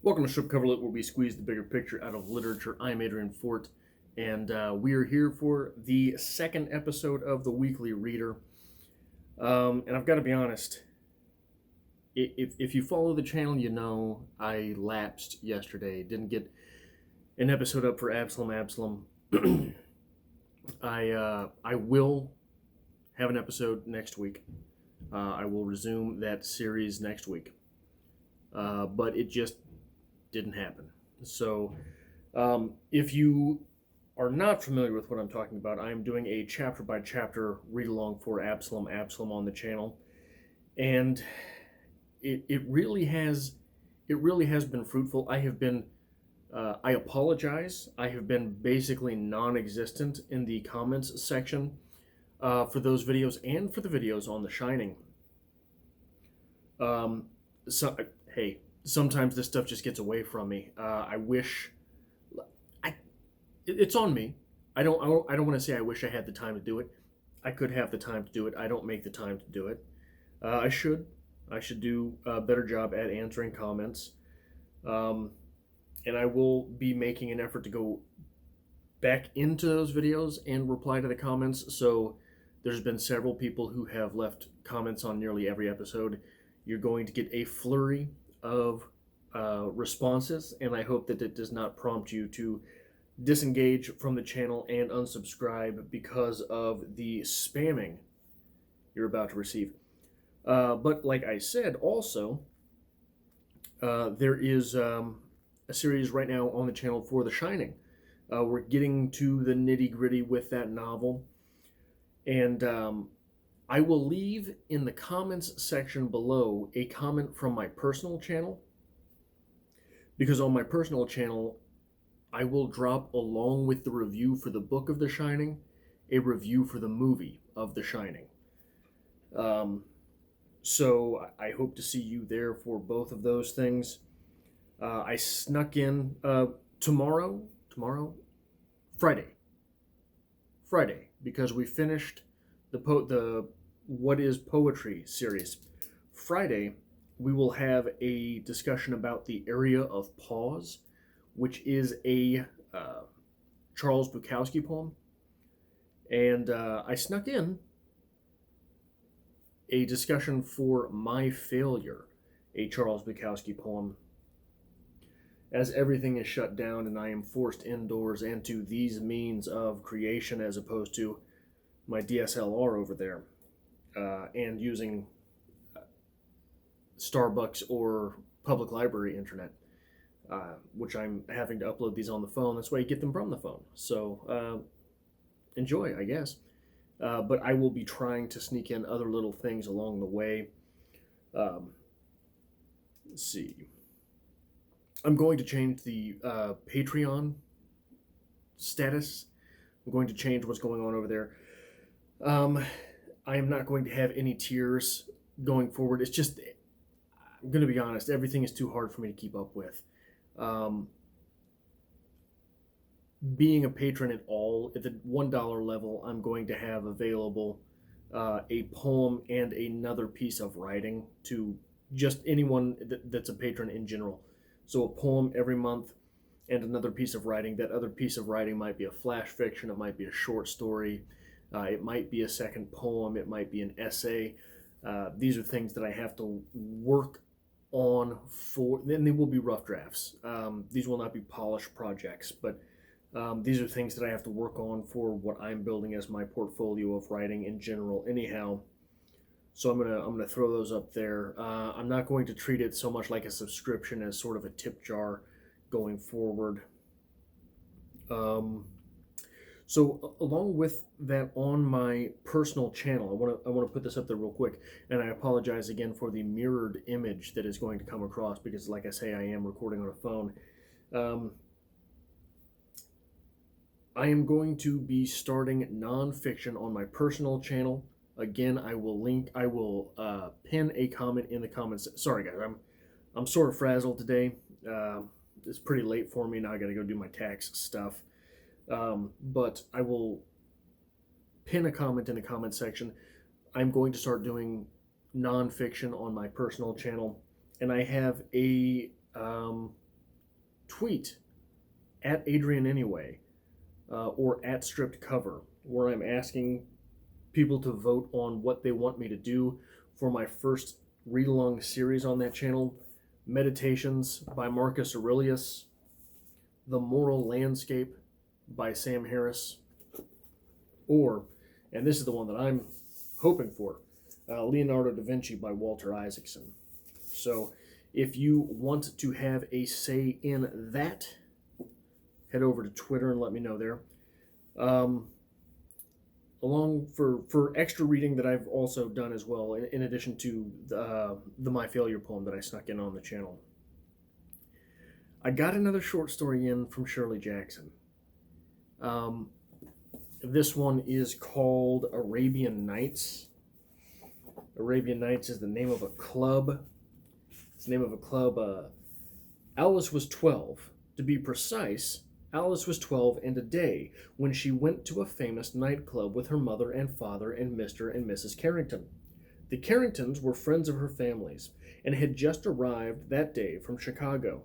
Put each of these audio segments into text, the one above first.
Welcome to Strip Cover Lit, where we squeeze the bigger picture out of literature. I'm Adrian Fort, and we are here for the second episode of the Weekly Reader. And I've got to be honest, if you follow the channel, you know I lapsed yesterday. Didn't get an episode up for Absalom. I will have an episode next week. I will resume that series next week. But it just didn't happen. So, if you are not familiar with what I'm talking about, I am doing a chapter by chapter read along for Absalom on the channel, and it really has been fruitful. I apologize. I have been basically non-existent in the comments section for those videos and for the videos on The Shining. So hey, sometimes this stuff just gets away from me. I wish, it's on me. I don't want to say I wish I had the time to do it. I could have the time to do it. I don't make the time to do it. I should. I should do a better job at answering comments. And I will be making an effort to go back into those videos and reply to the comments. So there's been several people who have left comments on nearly every episode. You're going to get a flurry of responses, and I hope that it does not prompt you to disengage from the channel and unsubscribe because of the spamming you're about to receive. But like I said, also, there is a series right now on the channel for The Shining. We're getting to the nitty-gritty with that novel, and I will leave in the comments section below a comment from my personal channel, because on my personal channel, I will drop, along with the review for the book of The Shining, a review for the movie of The Shining. So I hope to see you there for both of those things. I snuck in tomorrow, Friday, because we finished the What is Poetry series. Friday, we will have a discussion about the Area of Pause, which is a Charles Bukowski poem. And I snuck in a discussion for My Failure, a Charles Bukowski poem, as everything is shut down and I am forced indoors and to these means of creation as opposed to my DSLR over there and using Starbucks or public library internet, which I'm having to upload these on the phone. That's why you get them from the phone. So enjoy, I guess. But I will be trying to sneak in other little things along the way. Let's see. I'm going to change the Patreon status. I'm going to change what's going on over there. I am not going to have any tiers going forward. It's just, I'm going to be honest, everything is too hard for me to keep up with. Being a patron at all, at the $1 level, I'm going to have available a poem and another piece of writing to just anyone that's a patron in general. So a poem every month and another piece of writing. That other piece of writing might be a flash fiction, it might be a short story, it might be a second poem, it might be an essay. These are things that I have to work on for, then they will be rough drafts. These will not be polished projects, but these are things that I have to work on for what I'm building as my portfolio of writing in general anyhow. So I'm gonna throw those up there. I'm not going to treat it so much like a subscription as sort of a tip jar going forward. So along with that, on my personal channel, I want to put this up there real quick, and I apologize again for the mirrored image that is going to come across because, like I say, I am recording on a phone. I am going to be starting nonfiction on my personal channel. Again, I will pin a comment in the comments. Sorry guys, I'm sort of frazzled today. It's pretty late for me now. I got to go do my tax stuff. But I will pin a comment in the comment section. I'm going to start doing nonfiction on my personal channel, and I have a tweet at Adrian Anyway or at Stripped Cover, where I'm asking people to vote on what they want me to do for my first read-along series on that channel. Meditations by Marcus Aurelius, The Moral Landscape by Sam Harris, or, and this is the one that I'm hoping for, Leonardo da Vinci by Walter Isaacson. So if you want to have a say in that, head over to Twitter and let me know there. Along for extra reading that I've also done as well, in addition to the My Failure poem that I snuck in on the channel. I got another short story in from Shirley Jackson. This one is called Arabian Nights. Arabian Nights is the name of a club. It's the name of a club. Alice was 12. To be precise, Alice was 12 and a day when she went to a famous nightclub with her mother and father and Mr. and Mrs. Carrington. The Carringtons were friends of her family's and had just arrived that day from Chicago.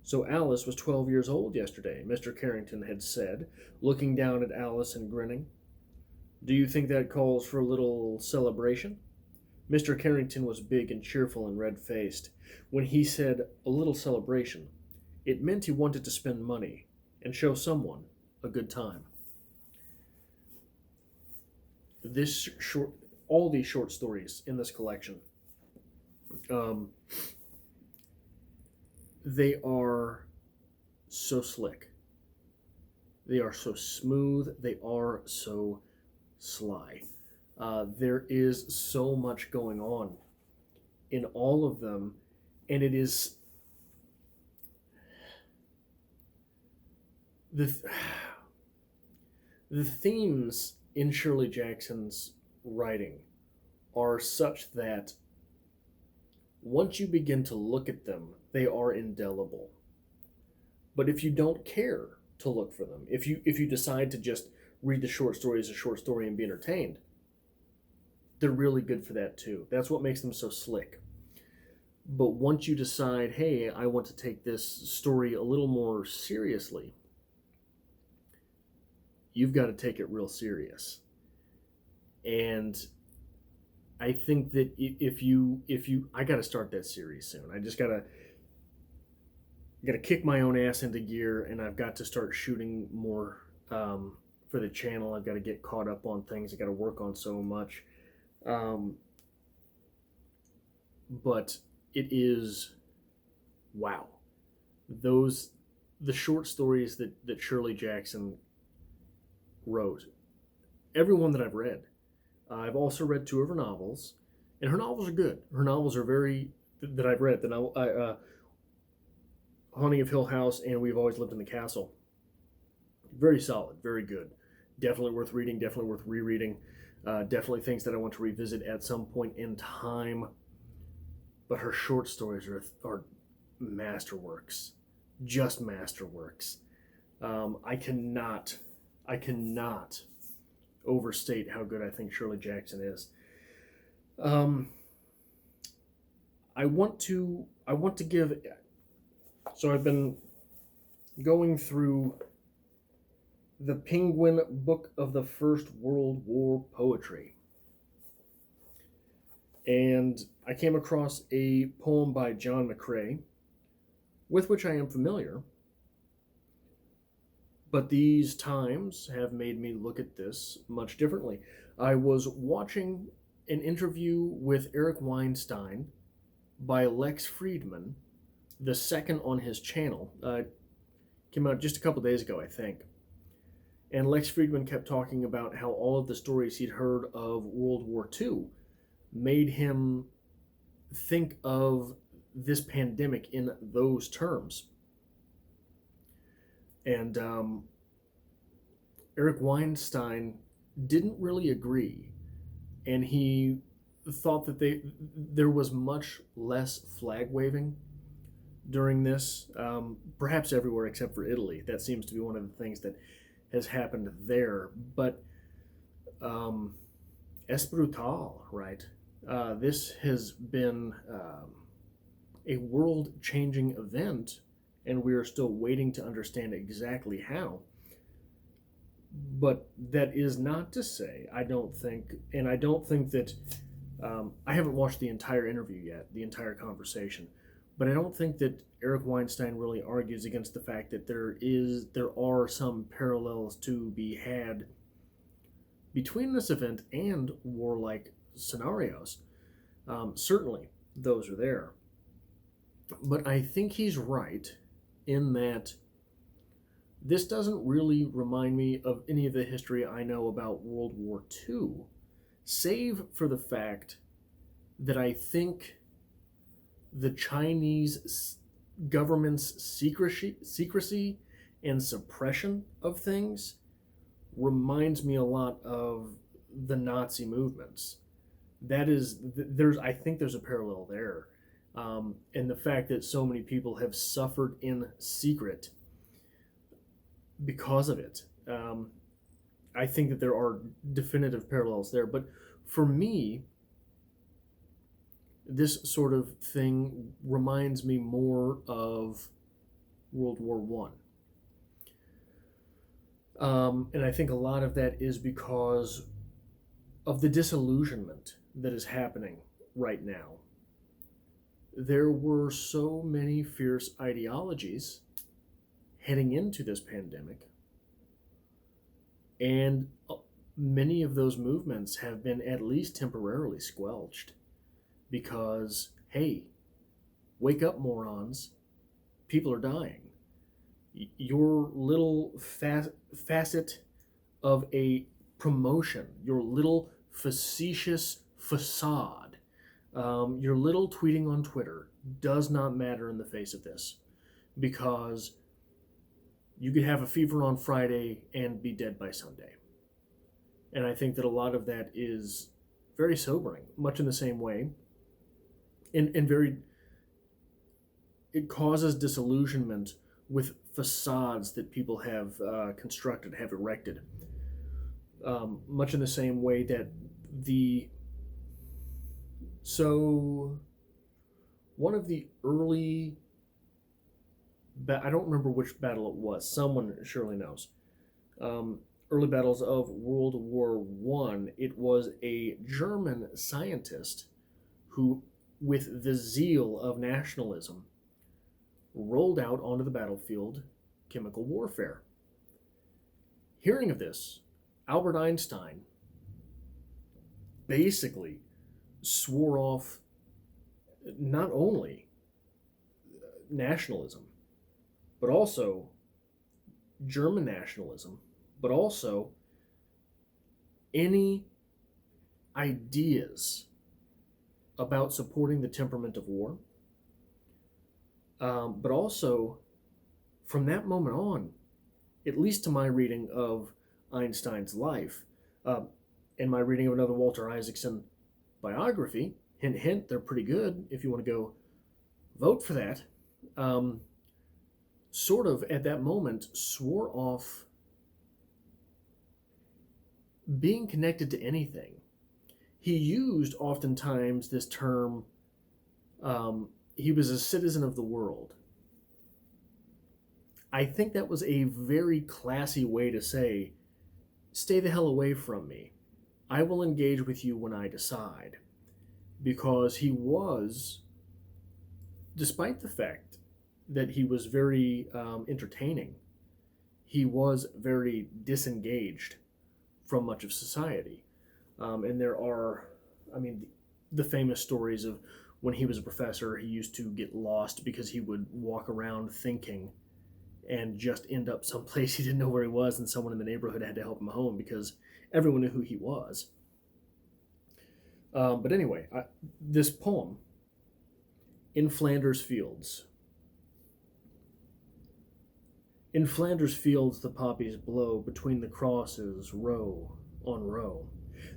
So Alice was 12 years old yesterday, Mr. Carrington had said, looking down at Alice and grinning. Do you think that calls for a little celebration? Mr. Carrington was big and cheerful and red-faced. When he said a little celebration, it meant he wanted to spend money and show someone a good time. All these short stories in this collection, they are so slick. They are so smooth. They are so sly. There is so much going on in all of them, and it is the themes in Shirley Jackson's writing are such that once you begin to look at them, they are indelible. But if you don't care to look for them, if you decide to just read the short story as a short story and be entertained, they're really good for that too. That's what makes them so slick. But once you decide, hey, I want to take this story a little more seriously, you've got to take it real serious. And I think that if you I got to start that series soon. I just got to kick my own ass into gear, and I've got to start shooting more for the channel. I've got to get caught up on things. I got to work on so much. But it is, wow. The short stories that Shirley Jackson wrote, every one that I've read. I've also read 2 of her novels, and her novels are good. Her novels are that I've read. Haunting of Hill House and We've Always Lived in the Castle. Very solid, very good. Definitely worth reading, definitely worth rereading. Definitely things that I want to revisit at some point in time. But her short stories are masterworks. Just masterworks. I cannot overstate how good I think Shirley Jackson is. I want to give. So I've been going through the Penguin Book of the First World War Poetry, and I came across a poem by John McCrae, with which I am familiar. But these times have made me look at this much differently. I was watching an interview with Eric Weinstein by Lex Friedman, the second on his channel. Came out just a couple days ago, I think. And Lex Friedman kept talking about how all of the stories he'd heard of World War II made him think of this pandemic in those terms. And Eric Weinstein didn't really agree, and he thought that there was much less flag waving during this, perhaps everywhere except for Italy. That seems to be one of the things that has happened there. But es brutal, right? This has been a world-changing event and we are still waiting to understand exactly how. But that is not to say, I don't think, and I don't think that, I haven't watched the entire interview yet, the entire conversation, but I don't think that Eric Weinstein really argues against the fact that there are some parallels to be had between this event and warlike scenarios. Certainly, those are there. But I think he's right in that this doesn't really remind me of any of the history I know about World War II, save for the fact that I think the Chinese government's secrecy and suppression of things reminds me a lot of the Nazi movements. I think there's a parallel there. And the fact that so many people have suffered in secret because of it. I think that there are definitive parallels there. But for me, this sort of thing reminds me more of World War One. And I think a lot of that is because of the disillusionment that is happening right now. There were so many fierce ideologies heading into this pandemic, and many of those movements have been at least temporarily squelched because, hey, wake up, morons, people are dying. Your little facet of a promotion, your little facetious facade, your little tweeting on Twitter does not matter in the face of this, because you could have a fever on Friday and be dead by Sunday. And I think that a lot of that is very sobering, much in the same way, and very, it causes disillusionment with facades that people have constructed, have erected. Much in the same way that one of the early, I don't remember which battle it was, someone surely knows, early battles of World War One, it was a German scientist who, with the zeal of nationalism, rolled out onto the battlefield chemical warfare. Hearing of this, Albert Einstein basically swore off not only nationalism, but also German nationalism, but also any ideas about supporting the temperament of war. But also, from that moment on, at least to my reading of Einstein's life, and my reading of another Walter Isaacson biography, hint, hint, they're pretty good if you want to go vote for that, sort of at that moment swore off being connected to anything. He used oftentimes this term, he was a citizen of the world. I think that was a very classy way to say, stay the hell away from me. I will engage with you when I decide. Because he was, despite the fact that he was very entertaining, he was very disengaged from much of society. And there are, the famous stories of when he was a professor, he used to get lost because he would walk around thinking and just end up someplace he didn't know where he was, and someone in the neighborhood had to help him home because everyone knew who he was. But anyway, this poem, In Flanders Fields. In Flanders fields the poppies blow between the crosses, row on row,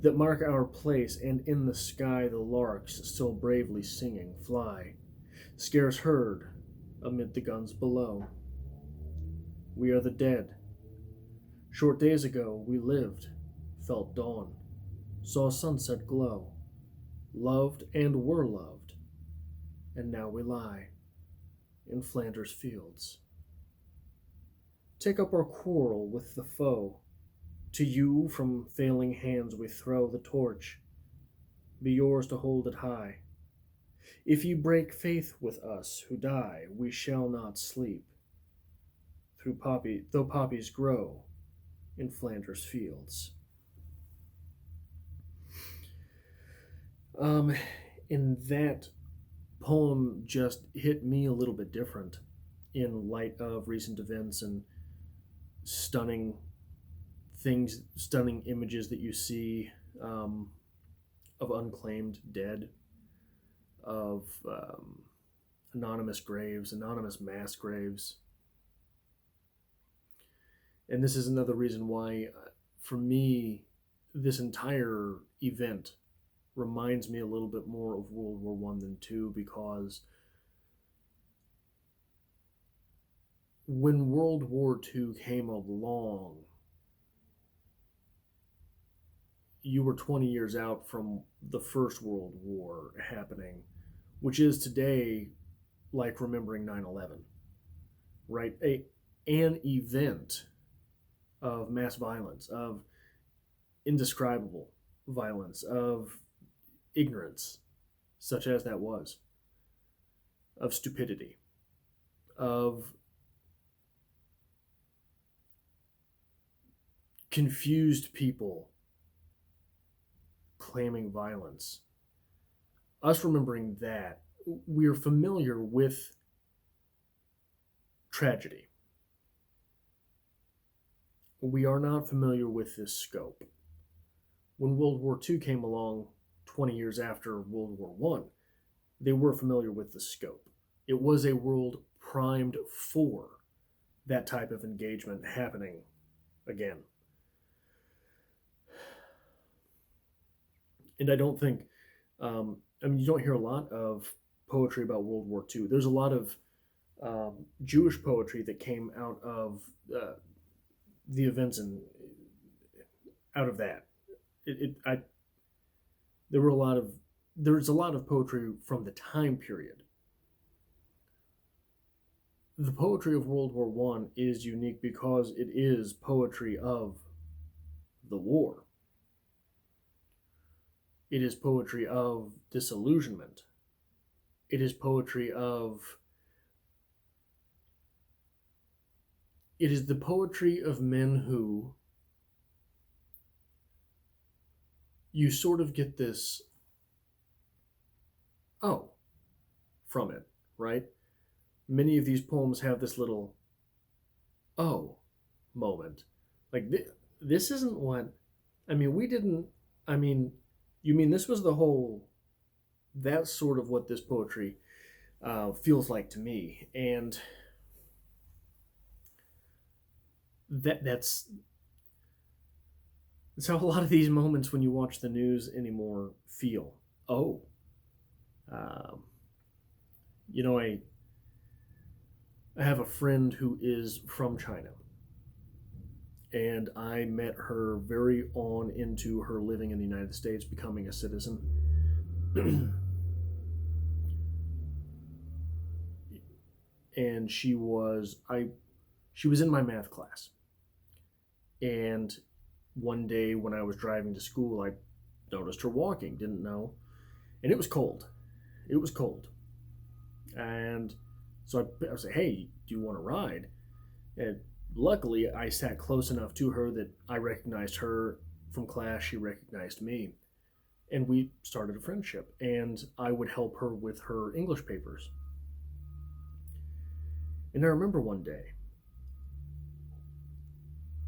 that mark our place, and in the sky the larks, still bravely singing, fly, scarce heard amid the guns below. We are the dead. Short days ago we lived, felt dawn, saw sunset glow, loved and were loved, and now we lie. in Flanders fields. Take up our quarrel with the foe. To you from failing hands we throw the torch. Be yours to hold it high. If ye break faith with us who die, we shall not sleep. Though poppies grow in Flanders fields. Um, and that poem just hit me a little bit different in light of recent events and stunning stunning images that you see um, of unclaimed dead, of anonymous graves, anonymous mass graves. And this is another reason why, for me, this entire event reminds me a little bit more of World War One than two, because when World War Two came along, you were 20 years out from the First World War happening, which is today like remembering 9/11, right? An event of mass violence, of indescribable violence, of ignorance, such as that was, of stupidity, of confused people claiming violence. Us remembering that, we're familiar with tragedy. We are not familiar with this scope. When World War II came along 20 years after World War I, they were familiar with the scope. It was a world primed for that type of engagement happening again. And I don't think, you don't hear a lot of poetry about World War II. There's a lot of Jewish poetry that came out of the events and out of that. There's a lot of poetry from the time period. The poetry of World War One is unique because it is poetry of the war. It is poetry of disillusionment. It is poetry of. It is the poetry of men who you sort of get this, oh, from it, right? Many of these poems have this little, oh, moment. Like, this isn't what, we didn't, you mean this was the whole, that's sort of what this poetry feels like to me. And that's how a lot of these moments when you watch the news anymore feel. Oh, I have a friend who is from China, and I met her very on into her living in the United States, becoming a citizen. And she was in my math class. And one day when I was driving to school, I noticed her walking, didn't know. And it was cold. And so I was like, hey, do you want to ride? And luckily, I sat close enough to her that I recognized her from class. She recognized me. And we started a friendship. And I would help her with her English papers. And I remember one day,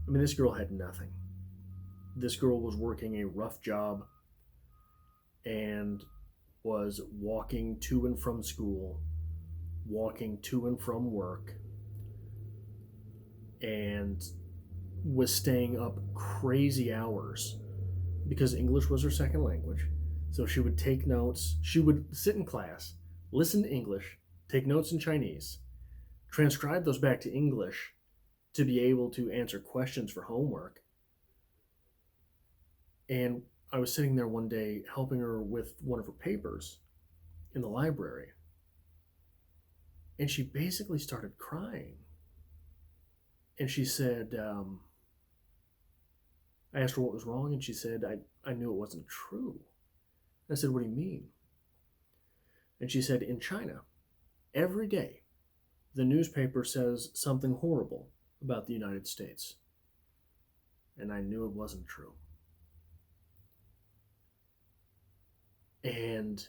this girl had nothing. This girl was working a rough job and was walking to and from school, walking to and from work, and was staying up crazy hours because English was her second language. So she would take notes. She would sit in class, listen to English, take notes in Chinese, transcribe those back to English to be able to answer questions for homework. And I was sitting there one day helping her with one of her papers in the library. And she basically started crying. And she said, I asked her what was wrong, and she said, I knew it wasn't true. I said, what do you mean? And she said, in China, every day, the newspaper says something horrible about the United States. And I knew it wasn't true. And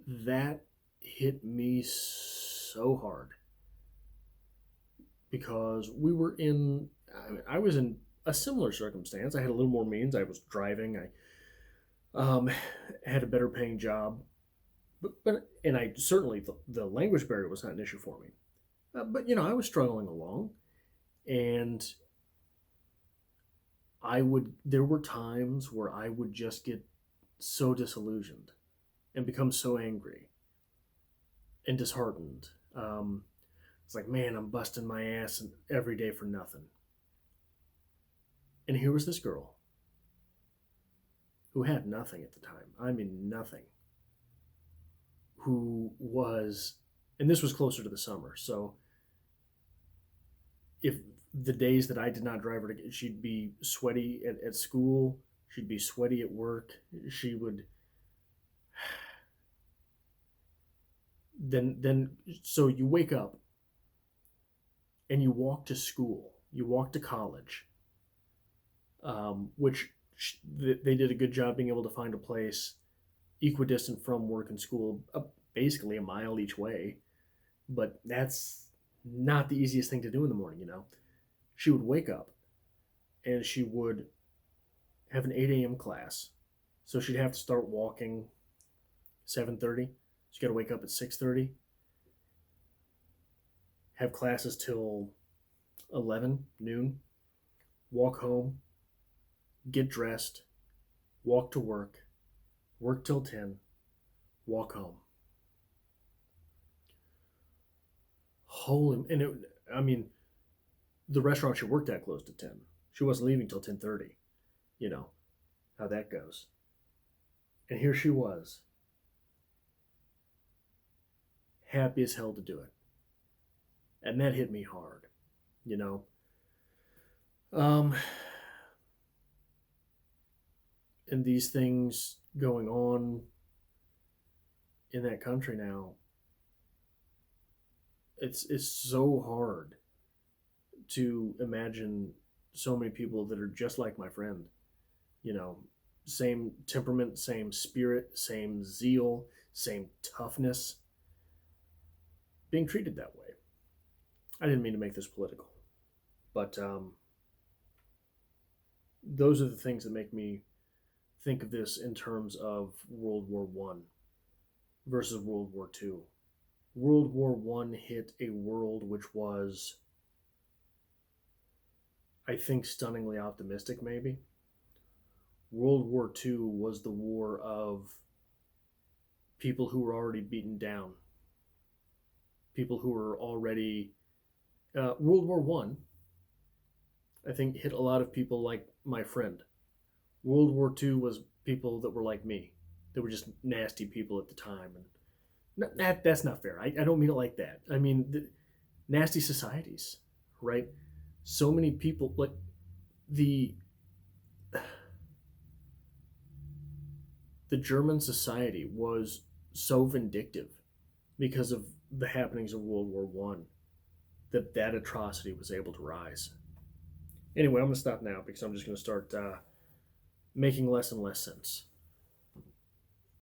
that hit me so hard because I was in a similar circumstance. I had a little more means. I was driving. I had a better paying job. And I certainly, the language barrier was not an issue for me. But, I was struggling along. And there were times where I would just get so disillusioned and become so angry and disheartened. It's like, man, I'm busting my ass every day for nothing. And here was this girl who had nothing at the time. I mean, nothing. Who was, and this was closer to the summer, so if the days that I did not drive her to, she'd be sweaty at school, she'd be sweaty at work, she would, then, so you wake up and you walk to school, you walk to college, which they did a good job being able to find a place equidistant from work and school, basically a mile each way. But that's not the easiest thing to do in the morning, She would wake up and she would have an 8 a.m. class. So she'd have to start walking 7:30. She's got to wake up at 6:30. Have classes till 11, noon. Walk home. Get dressed. Walk to work. Work till 10. Walk home. The restaurant she worked at closed at 10. She wasn't leaving till 10:30. You know how that goes. And here she was, happy as hell to do it. And that hit me hard, you know. And these things going on in that country now, it's so hard to imagine so many people that are just like my friend, same temperament, same spirit, same zeal, same toughness, being treated that way. I didn't mean to make this political, but those are the things that make me think of this in terms of World War One versus World War Two. World War One hit a world which was, I think, stunningly optimistic, maybe. World War Two was the war of people who were already beaten down, people who were already. World War One, I think, hit a lot of people like my friend. World War Two was people that were like me. They were just nasty people at the time, and that's not fair. I don't mean it like that. I mean nasty societies, right? So many people, like the German society was so vindictive because of the happenings of World War One that atrocity was able to rise. Anyway, I'm going to stop now because I'm just going to start making less and less sense.